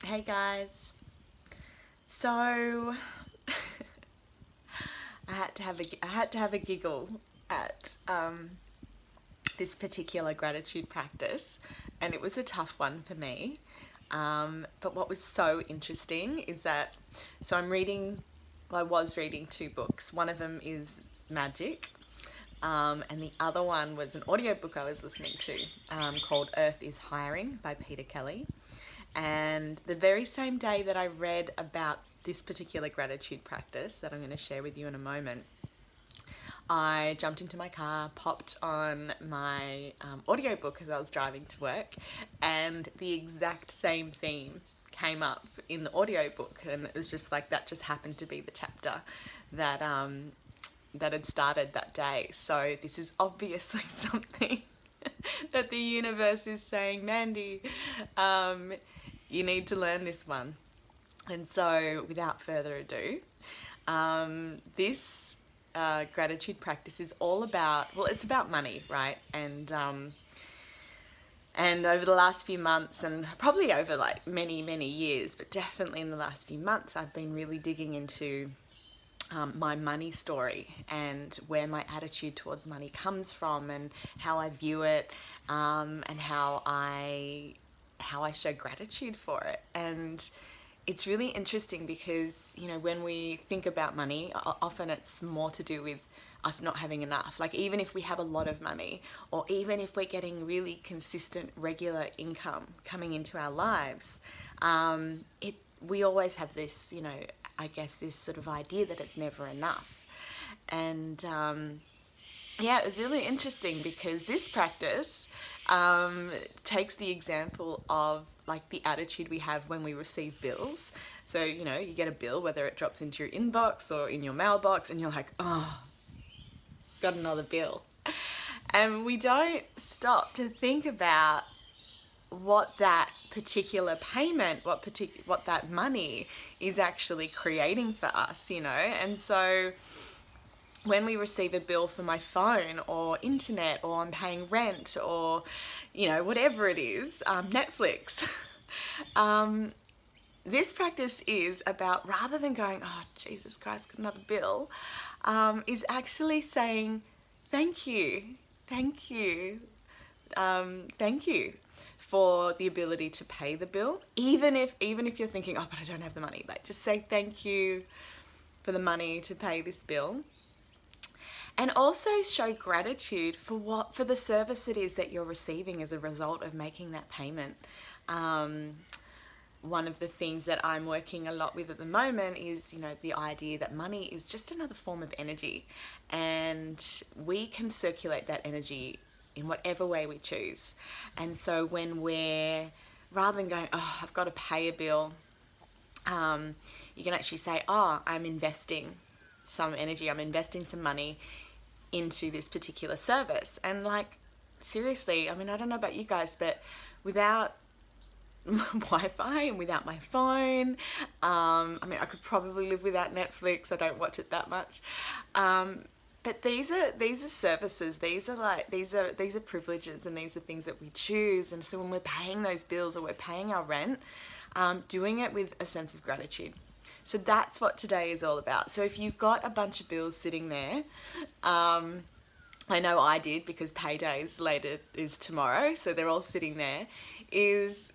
Hey guys. So I had to have a giggle at this particular gratitude practice, and it was a tough one for me. But what was so interesting is that I'm reading. Well, I was reading two books. One of them is magic, and the other one was an audiobook I was listening to called Earth is Hiring by Peter Kelly. And the very same day that I read about this particular gratitude practice that I'm going to share with you in a moment, I jumped into my car, popped on my audiobook as I was driving to work, and the exact same theme came up in the audiobook. And it was just like that just happened to be the chapter that, that had started that day. So this is obviously something that the universe is saying, Mandy, you need to learn this one. And so, without further ado, this gratitude practice is all about, well, it's about money, right? And over the last few months, and probably over like many, many years, but definitely in the last few months, I've been really digging into my money story and where my attitude towards money comes from and how I view it, and how I show gratitude for it. And it's really interesting because, when we think about money, often it's more to do with us not having enough. Like, even if we have a lot of money, or even if we're getting really consistent, regular income coming into our lives, we always have this, I guess, this sort of idea that it's never enough. And yeah, it was really interesting because this practice takes the example of like the attitude we have when we receive bills. So, you get a bill, whether it drops into your inbox or in your mailbox, and you're like, oh, got another bill. And we don't stop to think about what that particular payment, what that money is actually creating for us, And so when we receive a bill for my phone or internet, or I'm paying rent, or whatever it is, Netflix, this practice is about, rather than going, oh Jesus Christ, got another bill, is actually saying thank you, thank you, thank you for the ability to pay the bill, even if you're thinking, oh, but I don't have the money. Like, just say thank you for the money to pay this bill. And also show gratitude for the service it is that you're receiving as a result of making that payment. One of the things that I'm working a lot with at the moment is, the idea that money is just another form of energy, and we can circulate that energy in whatever way we choose. And so when rather than going, oh, I've got to pay a bill, you can actually say, oh, I'm investing some energy, I'm investing some money into this particular service. And like, seriously, I mean, I don't know about you guys, but without Wi-Fi and without my phone, I mean, I could probably live without Netflix. I don't watch it that much. But these are services. These are privileges, and these are things that we choose. And so when we're paying those bills or we're paying our rent, doing it with a sense of gratitude. So that's what today is all about. So if you've got a bunch of bills sitting there, I know I did, because payday's later is tomorrow, so they're all sitting there, is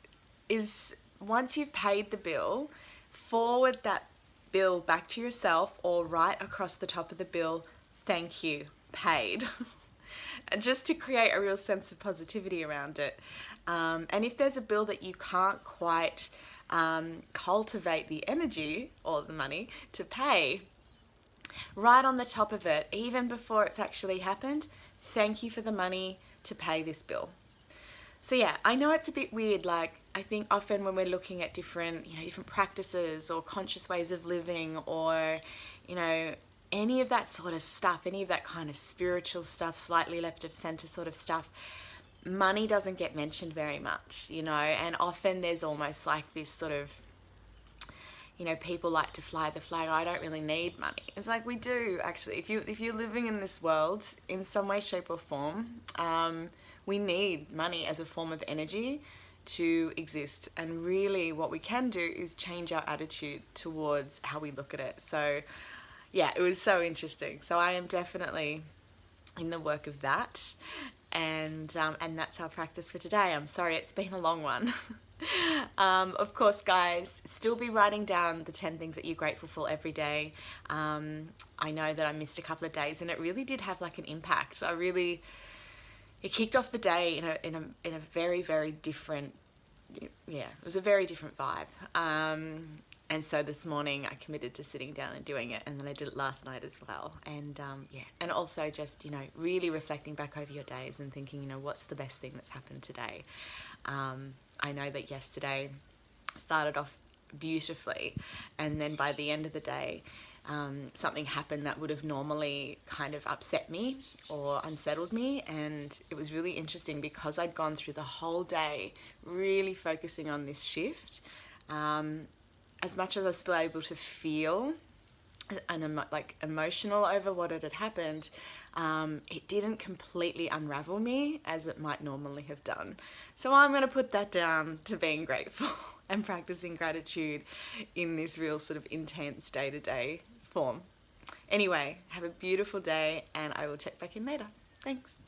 once you've paid the bill, forward that bill back to yourself, or write across the top of the bill, thank you, paid. And just to create a real sense of positivity around it. And if there's a bill that you can't quite cultivate the energy or the money to pay, right on the top of it, even before it's actually happened, thank you for the money to pay this bill. So yeah, I know it's a bit weird. Like, I think often when we're looking at different practices or conscious ways of living, or, any of that sort of stuff, any of that kind of spiritual stuff, slightly left of center sort of stuff, money doesn't get mentioned very much, and often there's almost like this sort of, people like to fly the flag, I don't really need money. It's like, we do actually. If you're living in this world in some way, shape or form, we need money as a form of energy to exist. And really what we can do is change our attitude towards how we look at it. So yeah, it was so interesting. So I am definitely in the work of that. And that's our practice for today. I'm sorry, it's been a long one. Of course, guys, still be writing down the 10 things that you're grateful for every day. I know that I missed a couple of days, and it really did have like an impact. It kicked off the day in a very, very different, yeah, it was a very different vibe. And so this morning I committed to sitting down and doing it, and then I did it last night as well. And yeah, and also just, you know, really reflecting back over your days and thinking, you know, what's the best thing that's happened today? I know that yesterday started off beautifully, and then by the end of the day, something happened that would have normally kind of upset me or unsettled me. And it was really interesting because I'd gone through the whole day really focusing on this shift. As much as I was still able to feel and like emotional over what had happened, it didn't completely unravel me as it might normally have done. So I'm going to put that down to being grateful and practicing gratitude in this real sort of intense day-to-day form. Anyway, have a beautiful day, and I will check back in later. Thanks.